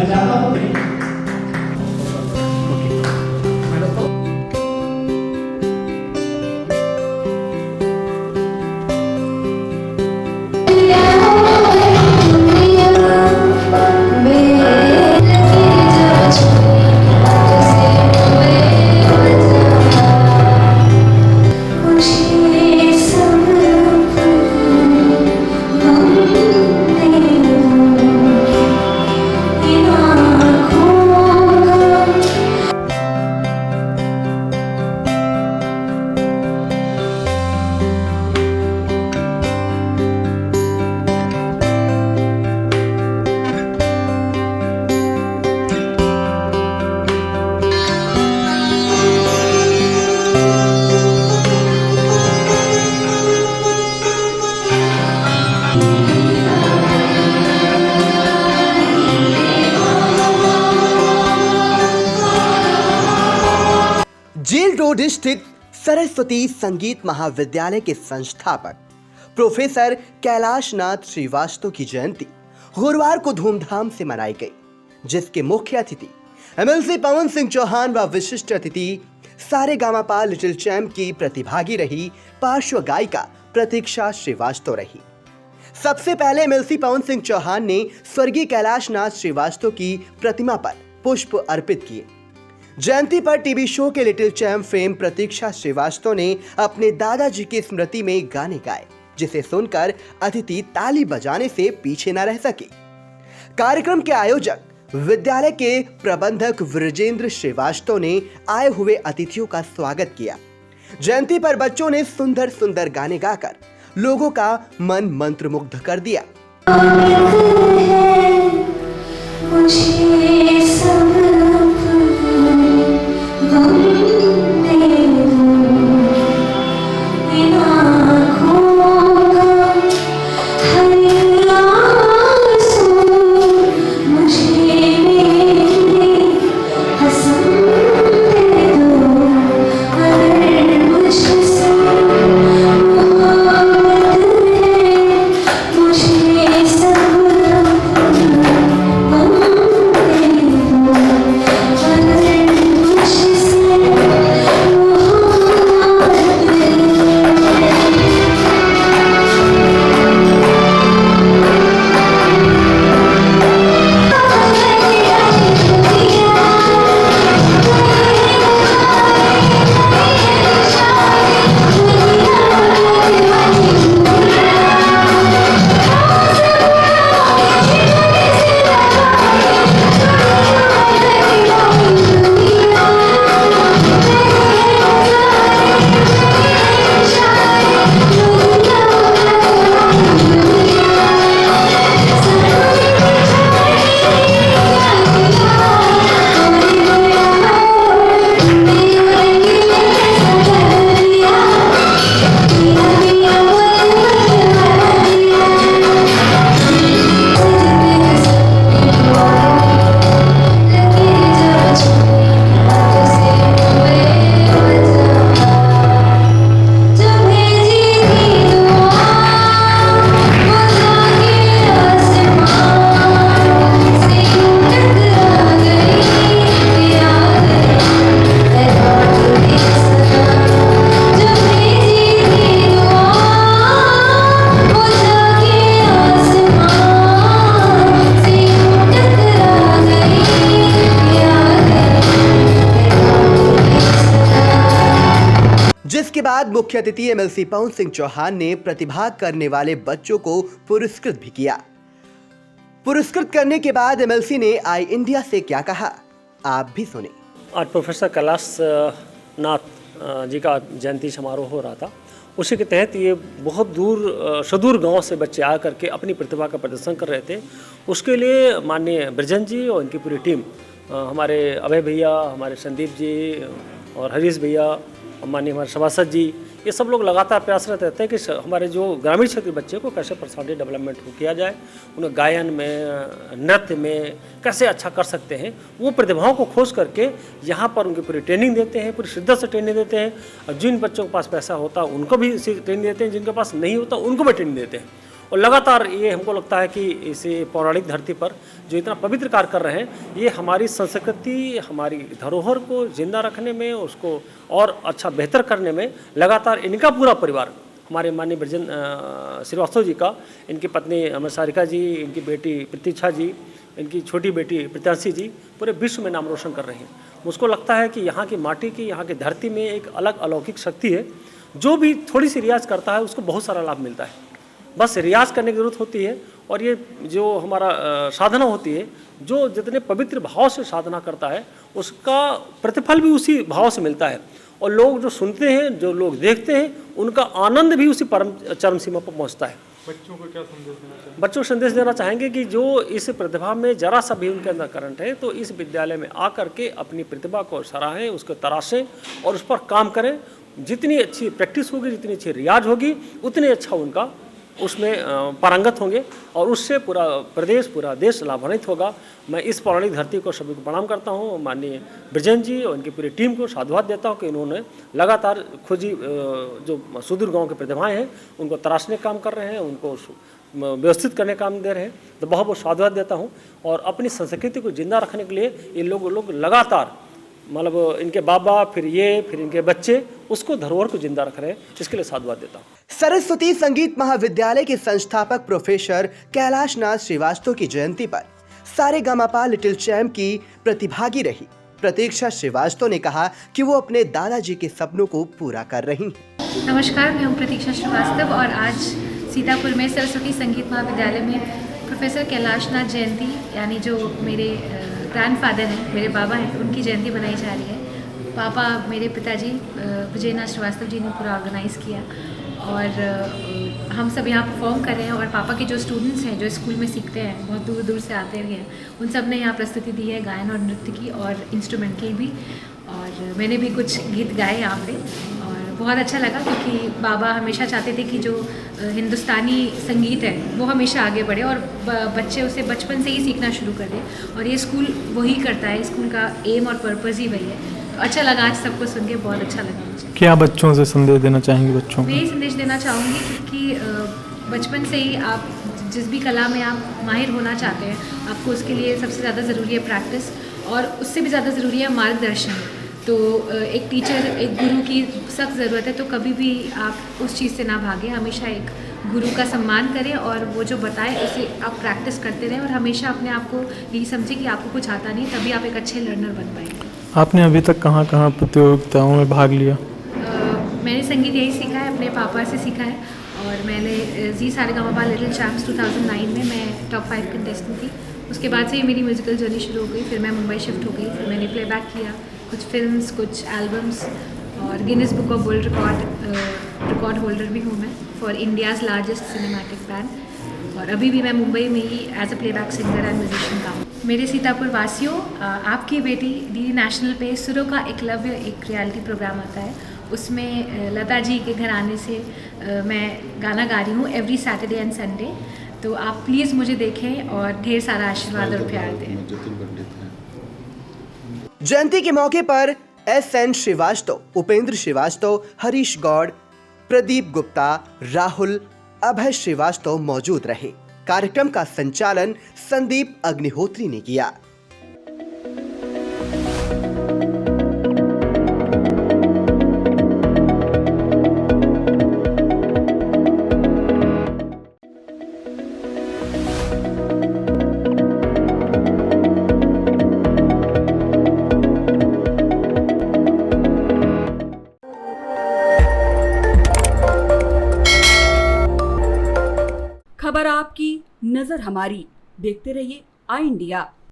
मैं चाहता हूँ जेल रोड स्थित सरस्वती संगीत महाविद्यालय के संस्थापक प्रोफेसर कैलाश नाथ श्रीवास्तव की जयंती गुरुवार को धूमधाम से मनाई गई, जिसके मुख्य अतिथि एमएलसी पवन सिंह चौहान व विशिष्ट अतिथि सारेगामापा लिटिल चैम्प की प्रतिभागी रही पार्श्व गायिका प्रतीक्षा श्रीवास्तव रही। सबसे पहले एमएलसी पवन सिंह चौहान ने स्वर्गीय कैलाश नाथ श्रीवास्तव की प्रतिमा पर पुष्प अर्पित किए। जयंती पर टीवी शो के लिटिल चैम्प फेम प्रतीक्षा श्रीवास्तव ने अपने दादाजी की स्मृति में गाने गाए, जिसे सुनकर अतिथि ताली बजाने से पीछे न रह सके। कार्यक्रम के आयोजक विद्यालय के प्रबंधक विरजेंद्र श्रीवास्तव ने आए हुए अतिथियों का स्वागत किया। जयंती पर बच्चों ने सुंदर सुंदर गाने गाकर लोगों का मन मंत्रमुग्ध कर दिया। जिसके बाद मुख्य अतिथि एमएलसी पवन सिंह चौहान ने प्रतिभाग करने वाले बच्चों को पुरस्कृत भी किया। पुरस्कृत करने के बाद एमएलसी ने आई इंडिया से क्या कहा, आप भी सुने। आज प्रोफेसर कैलाश नाथ जी का जयंती समारोह हो रहा था। उसी के तहत ये बहुत दूर सुदूर गांव से बच्चे आ करके अपनी प्रतिभा का प्रदर्शन कर रहे थे। उसके लिए माननीय ब्रजन जी और इनकी पूरी टीम, हमारे अभय भैया, हमारे संदीप जी और हरीश भैया, माननीय हमारे सभासद जी, ये सब लोग लगातार प्रयासरत रहते हैं कि हमारे जो ग्रामीण क्षेत्र के बच्चे को कैसे पर्सनालिटी डेवलपमेंट किया जाए, उन्हें गायन में, नृत्य में कैसे अच्छा कर सकते हैं। वो प्रतिभाओं को खोज करके यहाँ पर उनकी पूरी ट्रेनिंग देते हैं, पूरी शिद्दत से ट्रेनिंग देते हैं। और जिन बच्चों के पास पैसा होता है उनको भी ट्रेनिंग देते हैं, जिनके पास नहीं होता उनको भी ट्रेनिंग देते हैं। और लगातार ये हमको लगता है कि इसे पौराणिक धरती पर जो इतना पवित्र कार्य कर रहे हैं, ये हमारी संस्कृति, हमारी धरोहर को जिंदा रखने में, उसको और अच्छा बेहतर करने में लगातार इनका पूरा परिवार, हमारे माननीय ब्रजेन श्रीवास्तव जी का, इनकी पत्नी अमर सारिका जी, इनकी बेटी प्रतीक्षा जी, इनकी छोटी बेटी प्रत्याशी जी पूरे विश्व में नाम रोशन कर रही हैं। मुझको लगता है कि यहाँ की माटी की, यहाँ की धरती में एक अलग अलौकिक शक्ति है। जो भी थोड़ी सी रियाज करता है उसको बहुत सारा लाभ मिलता है। बस रियाज करने की ज़रूरत होती है, और ये जो हमारा साधना होती है, जो जितने पवित्र भाव से साधना करता है उसका प्रतिफल भी उसी भाव से मिलता है, और लोग जो सुनते हैं, जो लोग देखते हैं, उनका आनंद भी उसी परम चरम सीमा पर पहुंचता है। बच्चों को क्या संदेश देना चाहिए? बच्चों को संदेश देना चाहेंगे कि जो इस प्रतिभा में जरा सा भी उनके अंदर करंट है, तो इस विद्यालय में आकर के अपनी प्रतिभा को सराहें, उसको तराशें और उस पर काम करें। जितनी अच्छी प्रैक्टिस होगी, जितनी अच्छी रियाज होगी, उतनी अच्छा उनका उसमें पारंगत होंगे, और उससे पूरा प्रदेश, पूरा देश लाभान्वित होगा। मैं इस पौराणिक धरती को सभी को प्रणाम करता हूँ, माननीय ब्रजेन जी और उनकी पूरी टीम को साधुवाद देता हूँ कि इन्होंने लगातार खोजी जो सुदूर गांव की प्रतिभाएं हैं उनको तराशने का काम कर रहे हैं, उनको व्यवस्थित करने का काम दे रहे हैं। तो बहुत बहुत साधुवाद देता हूँ, और अपनी संस्कृति को जिंदा रखने के लिए ये लोग लगातार, मतलब इनके बाबा, फिर इनके बच्चे उसको धरोहर को जिंदा रख रहे हैं, इसके लिए साधुवाद देता हूँ। सरस्वती संगीत महाविद्यालय के संस्थापक प्रोफेसर कैलाश नाथ श्रीवास्तव की जयंती पर सारेगामापा लिटिल चैम्प की प्रतिभागी रही प्रतीक्षा श्रीवास्तव ने कहा कि वो अपने दादाजी के सपनों को पूरा कर रही हैं। नमस्कार, मैं हूँ प्रतीक्षा श्रीवास्तव, और आज सीतापुर में सरस्वती संगीत महाविद्यालय में प्रोफेसर कैलाश नाथ जयंती, यानी जो मेरे ग्रैंडफादर हैं, मेरे बाबा हैं, उनकी जयंती मनाई जा रही है। पापा, मेरे पिताजी विजयनाथ श्रीवास्तव जी ने पूरा ऑर्गेनाइज़ किया, और हम सब यहाँ परफॉर्म कर रहे हैं। और पापा के जो स्टूडेंट्स हैं, जो स्कूल में सीखते हैं, बहुत दूर दूर से आते हुए हैं, उन सब ने यहाँ प्रस्तुति दी है, गायन और नृत्य की और इंस्ट्रूमेंट की भी। और मैंने भी कुछ गीत गाए यहाँ पे, और बहुत अच्छा लगा, क्योंकि बाबा हमेशा चाहते थे कि जो हिंदुस्तानी संगीत है वो हमेशा आगे बढ़े, और बच्चे उसे बचपन से ही सीखना शुरू कर दें, और ये स्कूल वही करता है। स्कूल का एम और पर्पज़ ही वही है। तो अच्छा लगा आज सबको सुन के, बहुत अच्छा लगा मुझे। क्या बच्चों से संदेश देना चाहेंगे? बच्चों मैं यही संदेश देना चाहूँगी कि बचपन से ही आप जिस भी कला में आप माहिर होना चाहते हैं, आपको उसके लिए सबसे ज़्यादा ज़रूरी है प्रैक्टिस, और उससे भी ज़्यादा ज़रूरी है मार्गदर्शन। तो एक टीचर, एक गुरु की सख्त ज़रूरत है। तो कभी भी आप उस चीज़ से ना भागें, हमेशा एक गुरु का सम्मान करें, और वो जो बताए उसे आप प्रैक्टिस करते रहें, और हमेशा अपने आप को यही समझें कि आपको कुछ आता नहीं, तभी आप एक अच्छे लर्नर बन पाएंगे। आपने अभी तक कहाँ कहाँ प्रतियोगिताओं में भाग लिया? मैंने संगीत यही सीखा है, अपने पापा से सीखा है, और मैंने जी सारेगामापा लिटिल चैम्प्स 2009 में मैं टॉप 5 कंटेस्टेंट थी। उसके बाद से ही मेरी म्यूज़िकल जर्नी शुरू हो गई। फिर मैं मुंबई शिफ्ट हो गई, फिर मैंने प्लेबैक किया, कुछ फिल्म्स, कुछ एल्बम्स, और Guinness book of world record holder भी हूँ मैं for India's largest cinematic band. और अभी भी मैं मुंबई में ही as a playback singer and musician काम। मेरे सीतापुर वासियों, आपकी बेटी डीडी नेशनल पे सुरों का एकलव्य एक रियलिटी प्रोग्राम आता है। उसमें लता जी के घराने से मैं गाना गा रही हूँ एवरी सैटरडे एंड संडे। तो आप प्लीज़ मुझे देखें और ढेर सारा आशीर्वाद और प्यार दें। जयंती के मौके पर SN श्रीवास्तव, उपेंद्र श्रीवास्तव, हरीश गौड़, प्रदीप गुप्ता, राहुल, अभय श्रीवास्तव मौजूद रहे। कार्यक्रम का संचालन संदीप अग्निहोत्री ने किया। खबर आपकी, नजर हमारी। देखते रहिए आई इंडिया।